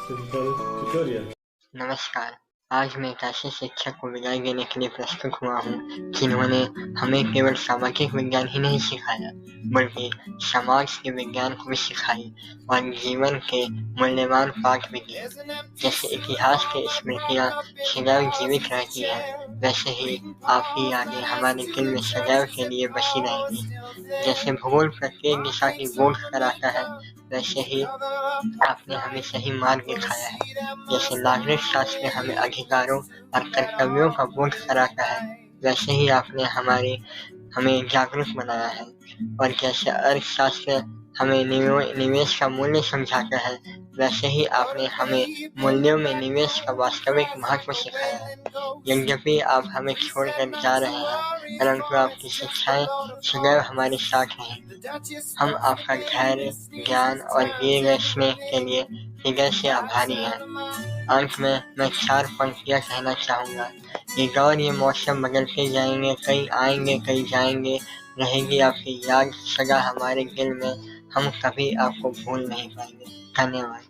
Simple tutorial. नमस्कार। आज मैं एक ऐसे शिक्षक को विदाई देने के लिए प्रस्तुत हुआ हूँ जिन्होंने हमें केवल सामाजिक विज्ञान ही नहीं सिखाया बल्कि समाज के विज्ञान को भी सिखाई और जीवन के मूल्यवान पाठ भी दिए। जैसे इतिहास की स्मृतियाँ सदैव जीवित रहती हैं, वैसे ही आपकी यादें हमारे दिल में सदैव के लिए बसी रहेंगी। जैसे भूगोल प्रत्येक दिशा की बोध कराता है, वैसे ही आपने हमें सही मार्ग दिखाया है। जैसे नागरिक शास्त्र हमें अधिकारों और कर्तव्यों का बोध कराता है, वैसे ही आपने हमें जागरूक बनाया है। और जैसे अर्थशास्त्र हमें निवेश का मूल्य समझाता है, वैसे ही आपने हमें मूल्यों में निवेश का वास्तविक महत्व सिखाया है। यद्यपि आप हमें छोड़कर जा रहे हैं, परंतु आपकी शिक्षाएं सदैव हमारे साथ रहेंगी। हम आपका धैर्य, ज्ञान और दिए गए स्नेह के लिए हृदय से आभारी हैं। अंत में मैं 4 पंक्तियाँ कहना चाहूँगा। ये दौर ये मौसम बदलते जाएंगे, कई आएंगे कई जाएंगे, रहेगी आपकी याद सदा हमारे दिल में, हम कभी आपको भूल नहीं पाएंगे। धन्यवाद।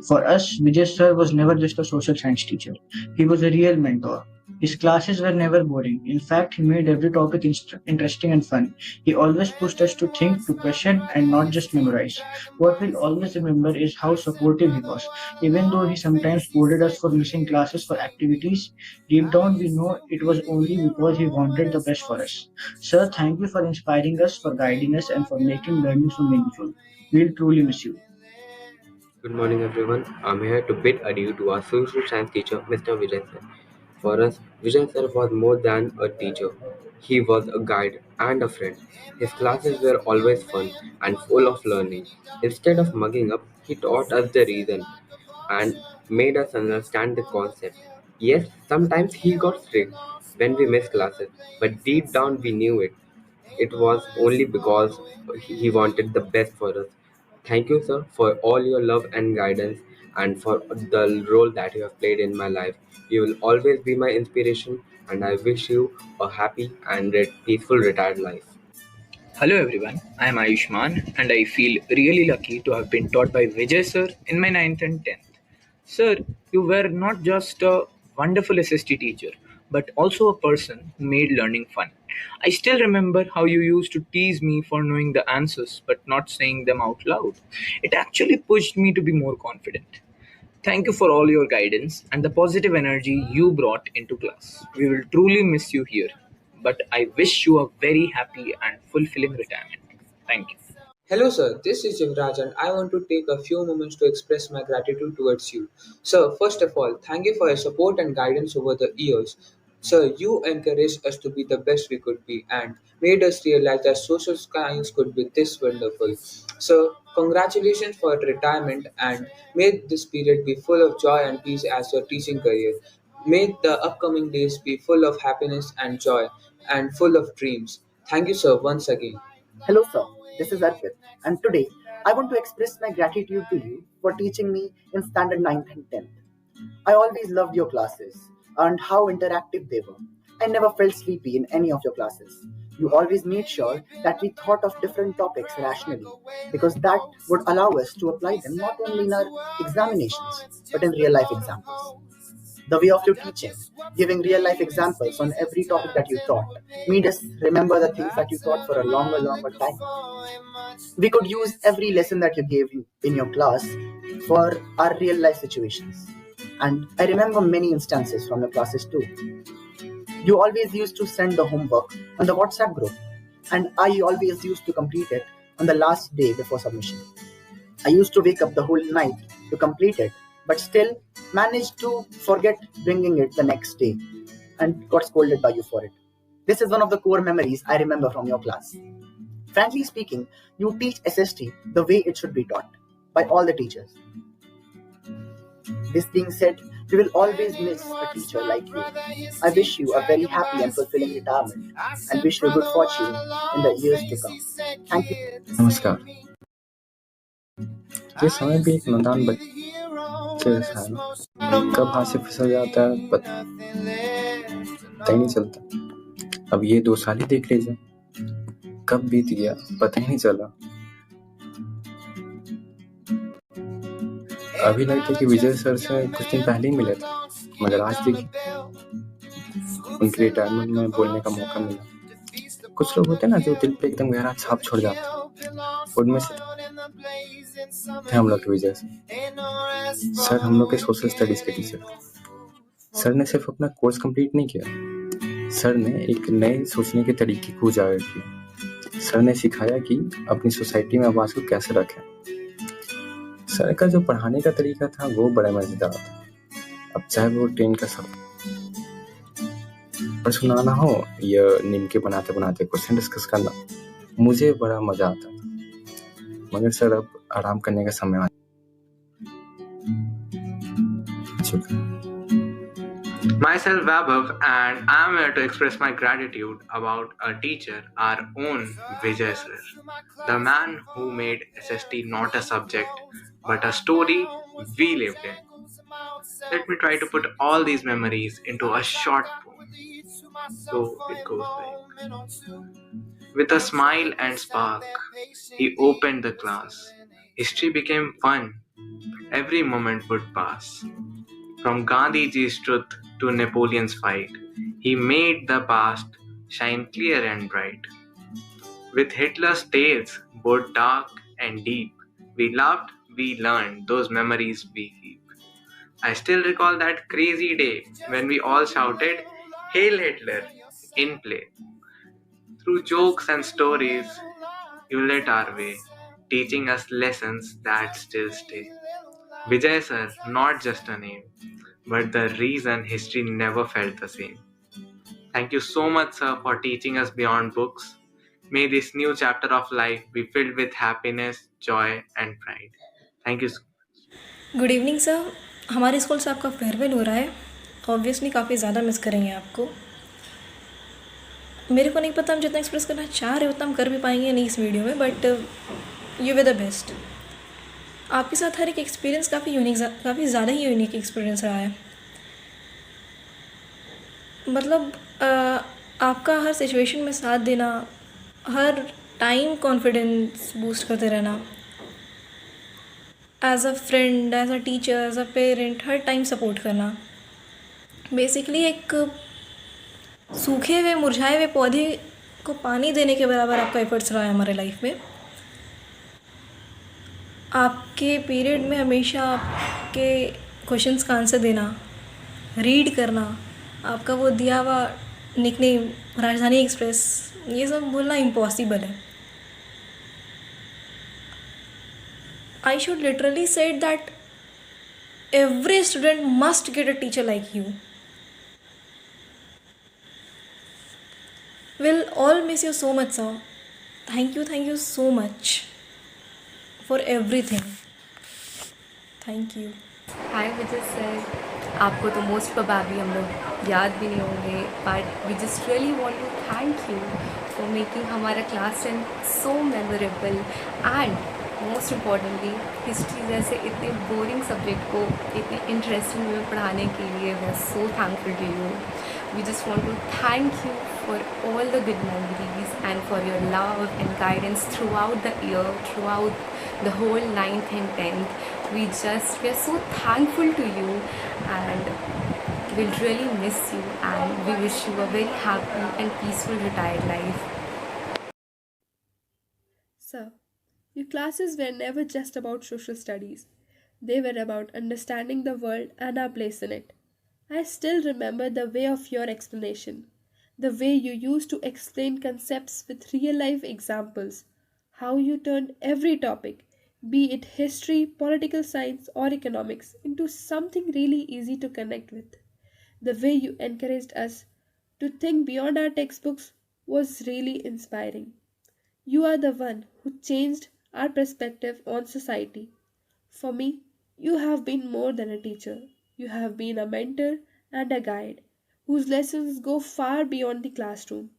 For us, Vijay sir was never just a social science teacher. He was a real mentor. His classes were never boring. In fact, he made every topic interesting and fun. He always pushed us to think, to question, and not just memorize. What we'll always remember is how supportive he was. Even though he sometimes scolded us for missing classes for activities, deep down we know it was only because he wanted the best for us. Sir, thank you for inspiring us, for guiding us, and for making learning so meaningful. We'll truly miss you. Good morning, everyone. I'm here to bid adieu to our social science teacher, Mr. Vijay sir. For us, Vijay sir was more than a teacher. He was a guide and a friend. His classes were always fun and full of learning. Instead of mugging up, he taught us the reason and made us understand the concept. Yes, sometimes he got strict when we missed classes, but deep down we knew it. It was only because he wanted the best for us. Thank you, sir, for all your love and guidance and for the role that you have played in my life. You will always be my inspiration, and I wish you a happy and peaceful retired life. Hello everyone, I am Ayushman and I feel really lucky to have been taught by Vijay sir in my 9th and 10th. Sir, you were not just a wonderful SST teacher, but also a person who made learning fun. I still remember how you used to tease me for knowing the answers but not saying them out loud. It actually pushed me to be more confident. Thank you for all your guidance and the positive energy you brought into class. We will truly miss you here, but I wish you a very happy and fulfilling retirement. Thank you. Hello, sir. This is Yuvraj, and I want to take a few moments to express my gratitude towards you. Sir, first of all, thank you for your support and guidance over the years. Sir, you encouraged us to be the best we could be and made us realize that social science could be this wonderful. Sir, congratulations for your retirement and may this period be full of joy and peace as your teaching career. May the upcoming days be full of happiness and joy and full of dreams. Thank you, sir, once again. Hello, sir. This is Arpit, and today I want to express my gratitude to you for teaching me in Standard 9th and 10th. I always loved your classes and how interactive they were. I never felt sleepy in any of your classes. You always made sure that we thought of different topics rationally because that would allow us to apply them not only in our examinations but in real life examples. The way of your teaching, giving real life examples on every topic that you taught, made us remember the things that you taught for a longer time. We could use every lesson that you gave in your class for our real life situations. And I remember many instances from your classes too. You always used to send the homework on the WhatsApp group, and I always used to complete it on the last day before submission. I used to wake up the whole night to complete it, but still managed to forget bringing it the next day and got scolded by you for it. This is one of the core memories I remember from your class. Frankly speaking, you teach SST the way it should be taught by all the teachers. This being said, we will always miss a teacher like you. I wish you a very happy and fulfilling retirement and wish you good fortune in the years to come. Thank you. नमस्कार। ये समय भी एक नादान बच्चे जैसा है, कब हाथ से फिसल जाता है पता ही नहीं चलता। अब ये 2 साल ही देख लीजिए, कब बीत गया पता ही नहीं चला। अभी लगता है कि विजय सर से कुछ दिन पहले ही मिले थे, मगर आज देखिए उनके रिटायरमेंट में बोलने का मौका मिला। कुछ लोग होते हैं ना जो दिल पे एकदम गहरा छाप छोड़ जाते हैं, उनमें से थे हम लोग के विजय सर। हम लोग के सोशल स्टडीज के टीचर। सर ने सिर्फ अपना कोर्स कंप्लीट नहीं किया, सर ने एक नए सोचने के तरीके को उजागर किया। सर ने सिखाया कि अपनी सोसाइटी में आवाज को कैसे रखें। सर का जो पढ़ाने का तरीका था वो बड़ा मजेदार था। अब चाहे वो ट्रेन का सफर पर सुनाना हो या नीम के बनाते बनाते क्वेश्चन डिस्कस करना, मुझे बड़ा मजा आता था। मगर सर अब आराम करने का समय आ चुका। Myself Vaibhav, and I am here to express my gratitude about a teacher, our own Vijay sir, the man who made SST not a subject but a story we lived in. Let me try to put all these memories into a short poem. So it goes like, with a smile and spark, he opened the class. History became fun. Every moment would pass. From Gandhiji's truth to Napoleon's fight, he made the past shine clear and bright. With Hitler's tales, both dark and deep, we laughed, we learned, those memories we keep. I still recall that crazy day when we all shouted, "Hail Hitler!" in play. Through jokes and stories, you lit our way, teaching us lessons that still stay. Vijay sir, not just a name, but the reason history never felt the same. Thank you so much, sir, for teaching us beyond books. May this new chapter of life be filled with happiness, joy, and pride. Thank you so much. Good evening sir. हमारे school से आपका farewell हो रहा है। Obviously काफ़ी ज़्यादा miss करेंगे आपको। मेरे को नहीं पता हम जितना एक्सप्रेस करना चाह रहे उतना हम कर भी पाएंगे नहीं इस वीडियो में, but you way the best. आपके साथ हर एक एक्सपीरियंस काफ़ी ज़्यादा ही यूनिक एक्सपीरियंस रहा है। मतलब आपका हर सिचुएशन में साथ देना, हर टाइम कॉन्फिडेंस बूस्ट करते रहना, as a friend, as a teacher, as a parent, हर टाइम सपोर्ट करना। बेसिकली एक सूखे हुए मुरझाए हुए पौधे को पानी देने के बराबर आपका एफर्ट्स रहा है हमारे लाइफ में। आपके पीरियड में हमेशा आपके क्वेश्चंस का आंसर देना, रीड करना, आपका वो दिया हुआ निकनेम राजधानी एक्सप्रेस, ये सब बोलना इम्पॉसिबल है। I should literally say that every student must get a teacher like you. We'll all miss you so much, sir. Thank you so much for everything. Thank you. Hi Vijay sir, आपको तो most probably हम लोग याद भी नहीं होंगे, but we just really want to thank you for making हमारा class and so memorable and most importantly history जैसे इतने बोरिंग सब्जेक्ट को इतने इंटरेस्टिंग वे में पढ़ाने के लिए we are so thankful to you. We just want to thank you for all the good memories and for your love and guidance throughout the year, throughout the whole 9th and 10th. We are so thankful to you and we'll really miss you and we wish you a very happy and peaceful retired life. Sir, your classes were never just about social studies. They were about understanding the world and our place in it. I still remember the way of your explanation, the way you used to explain concepts with real-life examples, how you turned every topic, be it history, political science, or economics, into something really easy to connect with. The way you encouraged us to think beyond our textbooks was really inspiring. You are the one who changed our perspective on society. For me, you have been more than a teacher. You have been a mentor and a guide whose lessons go far beyond the classroom.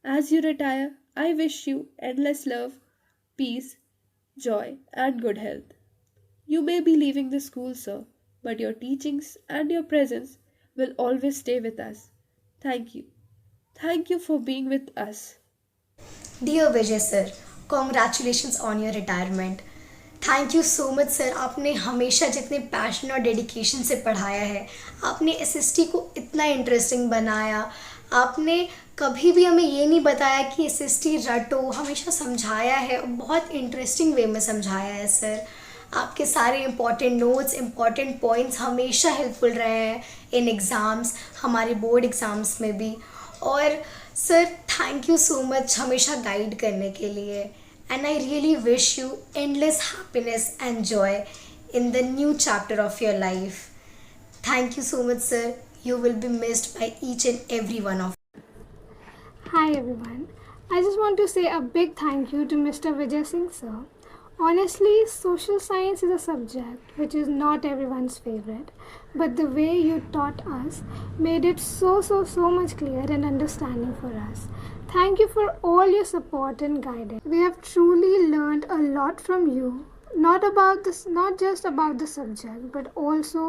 As you retire, I wish you endless love, peace, joy, and good health. You may be leaving the school, sir, but your teachings and your presence will always stay with us. Thank you. Thank you for being with us. Dear Vijay sir, congratulations on your retirement. Thank you so much sir, आपने हमेशा जितने passion और dedication से पढ़ाया है, आपने SST को इतना इंटरेस्टिंग बनाया, आपने कभी भी हमें ये नहीं बताया कि एसएसटी रटो, हमेशा समझाया है और बहुत इंटरेस्टिंग वे में समझाया है सर। आपके सारे इम्पॉर्टेंट नोट्स, इम्पॉर्टेंट पॉइंट्स हमेशा हेल्पफुल रहे हैं इन एग्ज़ाम्स, हमारे बोर्ड एग्ज़ाम्स में भी। और sir thank you so much हमेशा गाइड करने के लिए। And I really wish you endless happiness and joy in the new chapter of your life. Thank you so much, sir. You will be missed by each and every one of you. Hi everyone. I just want to say a big thank you to Mr. Vijay Singh sir. Honestly, social science is a subject which is not everyone's favorite, but the way you taught us made it so much clear and understanding for us. Thank you for all your support and guidance. We have truly learned a lot from you, not just about the subject, but also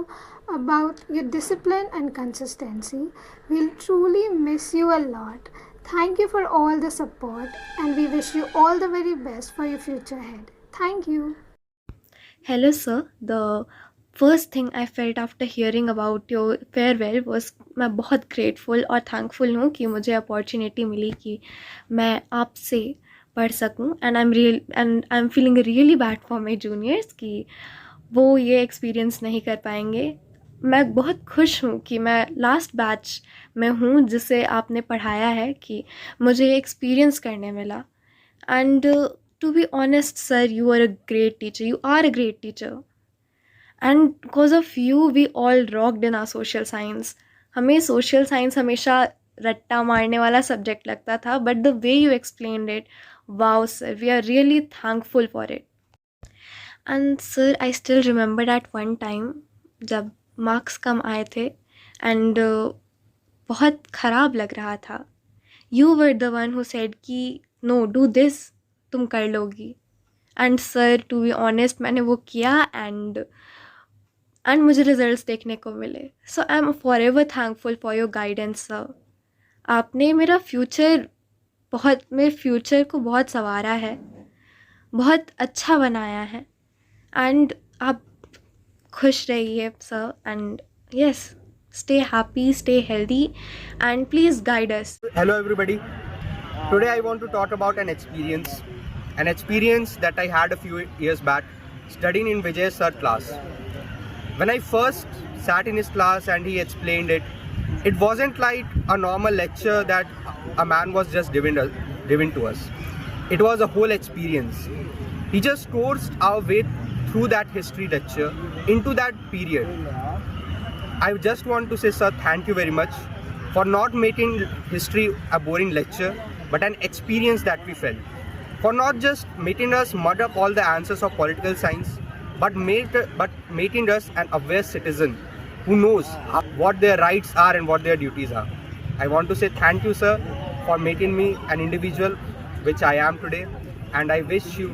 about your discipline and consistency. We'll truly miss you a lot. Thank you for all the support, and we wish you all the very best for your future ahead. Thank you. Hello, sir. The first thing I felt after hearing about your farewell was मैं बहुत grateful और thankful हूँ कि मुझे opportunity मिली कि मैं आपसे पढ़ सकूँ। And I am feeling really bad for my juniors कि वो ये एक्सपीरियंस नहीं कर पाएंगे। मैं बहुत खुश हूँ कि मैं लास्ट बैच में हूँ जिसे आपने पढ़ाया है, कि मुझे ये एक्सपीरियंस करने मिला। And to be honest sir, you are a great teacher, you are a great teacher, and because of you we all rocked in our social science. हमें सोशल साइंस हमेशा रट्टा मारने वाला सब्जेक्ट लगता था, but the way you explained it, wow sir, we are really thankful for it. And sir I still remember at one time जब marks कम आए थे एंड बहुत ख़राब लग रहा था, you were the one who said कि नो डू दिस, तुम कर लोगी। And sir to be honest मैंने वो किया एंड मुझे रिजल्ट्स देखने को मिले। So I am forever thankful for your guidance sir. आपने मेरे फ्यूचर को बहुत संवारा है, बहुत अच्छा बनाया है, एंड आप खुश रहिए sir. And yes, stay happy, stay healthy, and please guide us. Hello everybody. Today I want to talk about an experience that I had a few years back studying in Vijay sir class. When I first sat in his class and he explained it, it wasn't like a normal lecture that a man was just given to us. It was a whole experience. He just coursed our way through that history lecture into that period. I just want to say, sir, thank you very much for not making history a boring lecture, but an experience that we felt. For not just making us mud up all the answers of political science, but making us an aware citizen who knows what their rights are and what their duties are. I want to say thank you, sir, for making me an individual which I am today, and I wish you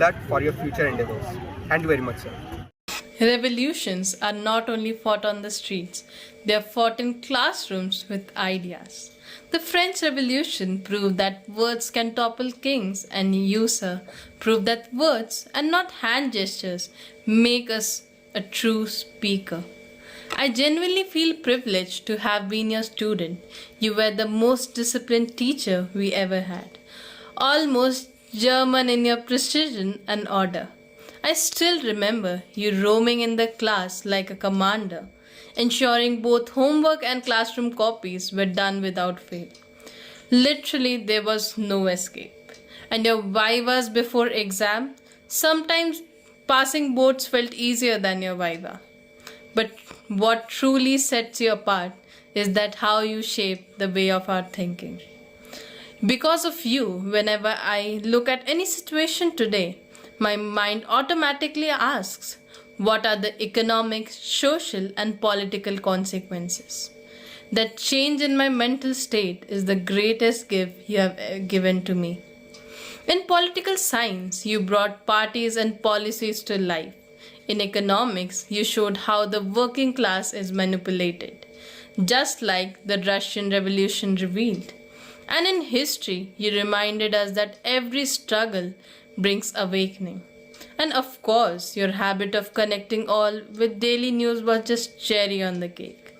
luck for your future endeavors. Thank you very much, sir. Revolutions are not only fought on the streets, they are fought in classrooms with ideas. The French Revolution proved that words can topple kings, and you, sir, proved that words and not hand gestures make us a true speaker. I genuinely feel privileged to have been your student. You were the most disciplined teacher we ever had. Almost German in your precision and order. I still remember you roaming in the class like a commander, ensuring both homework and classroom copies were done without fail. Literally, there was no escape. And your vivas before exam, sometimes passing boards felt easier than your viva. But what truly sets you apart is that how you shape the way of our thinking. Because of you, whenever I look at any situation today, my mind automatically asks, what are the economic, social, and political consequences? That change in my mental state is the greatest gift you have given to me. In political science, you brought parties and policies to life. In economics, you showed how the working class is manipulated, just like the Russian Revolution revealed. And in history, you reminded us that every struggle brings awakening. And of course, your habit of connecting all with daily news was just cherry on the cake,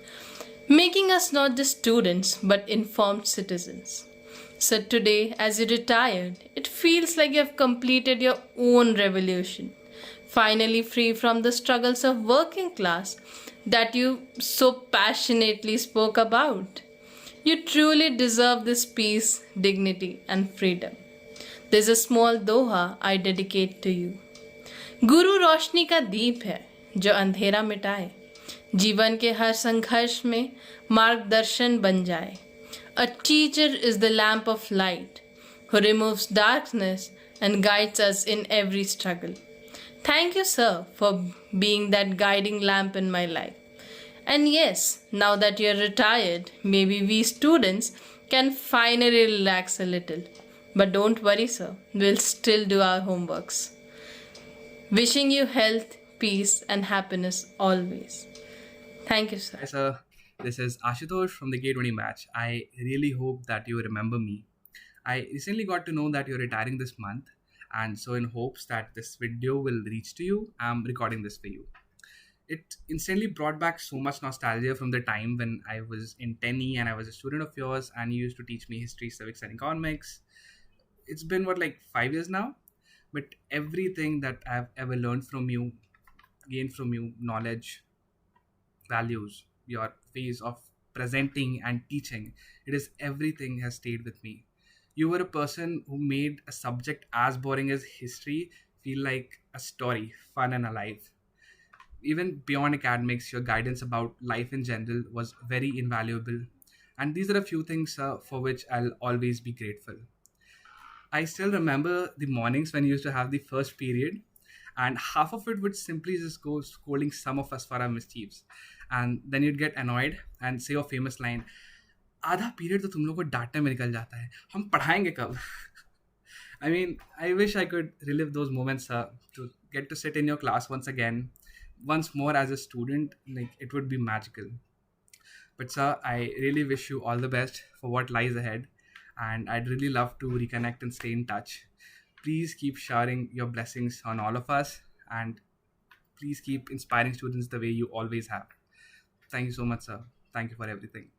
making us not just students but informed citizens. So today, as you retired, it feels like you have completed your own revolution, finally free from the struggles of working class that you so passionately spoke about. You truly deserve this peace, dignity, and freedom. There's a small doha I dedicate to you. गुरु रोशनी का दीप है जो अंधेरा मिटाए, जीवन के हर संघर्ष में मार्गदर्शन बन जाए. A teacher is the lamp of light who removes darkness and guides us in every struggle. Thank you, sir, for being that guiding lamp in my life. And yes, now that you're retired, maybe we students can finally relax a little. But don't worry, sir, we'll still do our homeworks. Wishing you health, peace, and happiness always. Thank you, sir. Hi, sir. This is Ashutosh from the K20 match. I really hope that you remember me. I recently got to know that you're retiring this month, and so in hopes that this video will reach to you, I'm recording this for you. It instantly brought back so much nostalgia from the time when I was in 10E and I was a student of yours and you used to teach me history, civics, and economics. It's been like 5 years now, but everything that I've ever learned from you, gained from you, knowledge, values, your ways of presenting and teaching, it is everything has stayed with me. You were a person who made a subject as boring as history feel like a story, fun and alive. Even beyond academics, your guidance about life in general was very invaluable. And these are a few things for which I'll always be grateful. I still remember the mornings when you used to have the first period, and half of it would simply just go scolding some of us for our mischiefs. And then you'd get annoyed and say your famous line, आधा period तो तुम लोग को डांटने में निकल जाता है, हम पढ़ाएंगे कब? I mean, I wish I could relive those moments, to get to sit in your class once more as a student, like it would be magical. But sir, I really wish you all the best for what lies ahead, and I'd really love to reconnect and stay in touch. Please keep showering your blessings on all of us, and please keep inspiring students the way you always have. Thank you so much, sir. Thank you for everything.